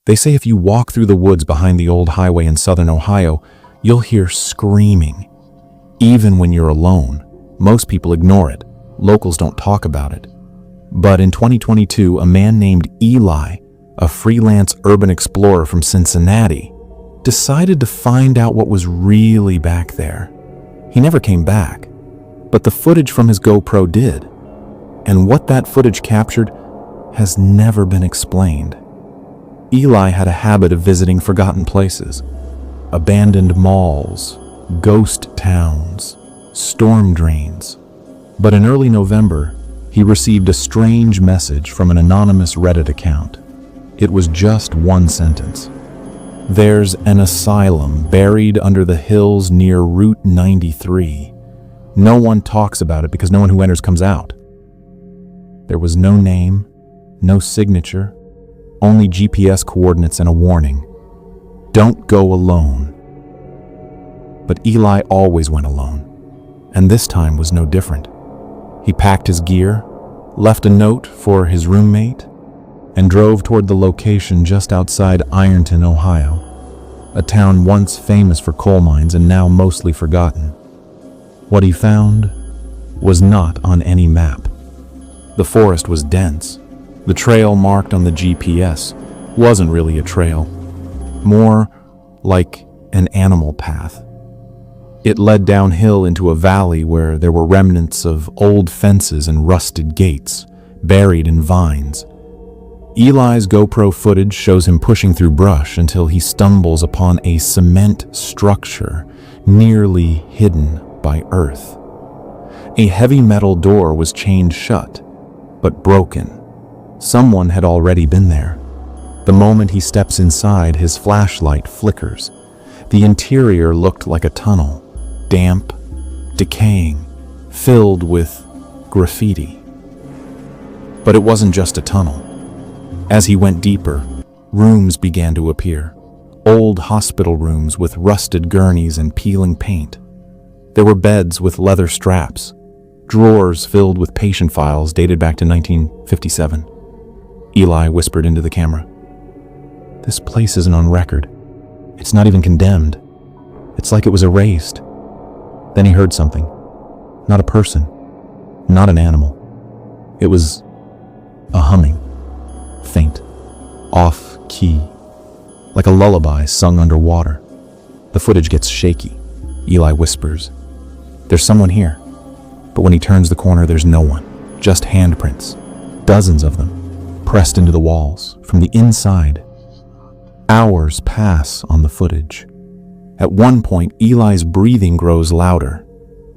They say if you walk through the woods behind the old highway in southern Ohio, you'll hear screaming. Even when you're alone, most people ignore it. Locals don't talk about it. But in 2022, a man named Eli, a freelance urban explorer from Cincinnati, decided to find out what was really back there. He never came back, but the footage from his GoPro did. And what that footage captured has never been explained. Eli had a habit of visiting forgotten places, abandoned malls, ghost towns, storm drains. But in early November, he received a strange message from an anonymous Reddit account. It was just one sentence. "There's an asylum buried under the hills near Route 93. No one talks about it because no one who enters comes out." There was no name, no signature, only GPS coordinates and a warning. Don't go alone. But Eli always went alone, and this time was no different. He packed his gear, left a note for his roommate, and drove toward the location just outside Ironton, Ohio, a town once famous for coal mines and now mostly forgotten. What he found was not on any map. The forest was dense. The trail marked on the GPS wasn't really a trail, more like an animal path. It led downhill into a valley where there were remnants of old fences and rusted gates, buried in vines. Eli's GoPro footage shows him pushing through brush until he stumbles upon a cement structure nearly hidden by earth. A heavy metal door was chained shut, but broken. Someone had already been there. The moment he steps inside, his flashlight flickers. The interior looked like a tunnel, damp, decaying, filled with graffiti. But it wasn't just a tunnel. As he went deeper, rooms began to appear. Old hospital rooms with rusted gurneys and peeling paint. There were beds with leather straps, drawers filled with patient files dated back to 1957. Eli whispered into the camera, "This place isn't on record. It's not even condemned. It's like it was erased." Then he heard something. Not a person, not an animal. It was a humming, faint, off key, like a lullaby sung underwater. The footage gets shaky. Eli whispers, "There's someone here." But when he turns the corner, there's no one, just handprints, dozens of them, pressed into the walls from the inside. Hours pass on the footage. At one point, Eli's breathing grows louder.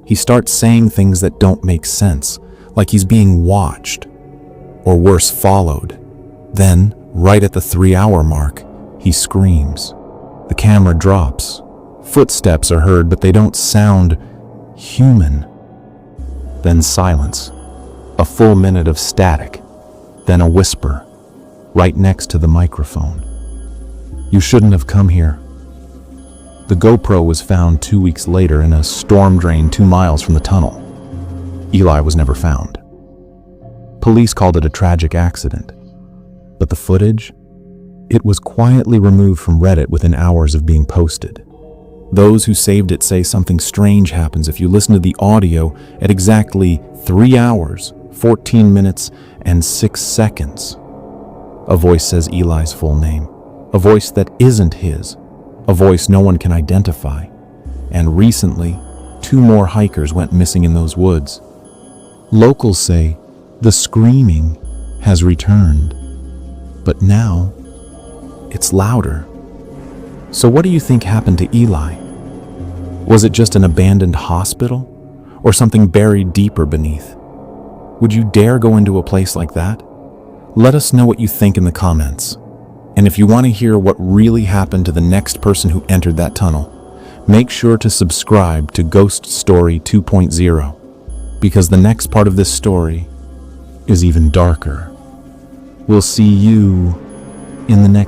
He starts saying things that don't make sense, like he's being watched, or worse, followed. Then, right at the 3-hour mark, he screams. The camera drops. Footsteps are heard, but they don't sound human. Then silence. A full minute of static. Then a whisper, right next to the microphone. "You shouldn't have come here." The GoPro was found 2 weeks later in a storm drain 2 miles from the tunnel. Eli was never found. Police called it a tragic accident. But the footage? It was quietly removed from Reddit within hours of being posted. Those who saved it say something strange happens if you listen to the audio at exactly 3 hours, 14 minutes, and 6 seconds. A voice says Eli's full name, a voice that isn't his, a voice no one can identify. And recently, 2 more hikers went missing in those woods. Locals say the screaming has returned, but now it's louder. So what do you think happened to Eli? Was it just an abandoned hospital, or something buried deeper beneath? Would you dare go into a place like that? Let us know what you think in the comments. And if you want to hear what really happened to the next person who entered that tunnel, make sure to subscribe to Ghost Story 2.0, because the next part of this story is even darker. We'll see you in the next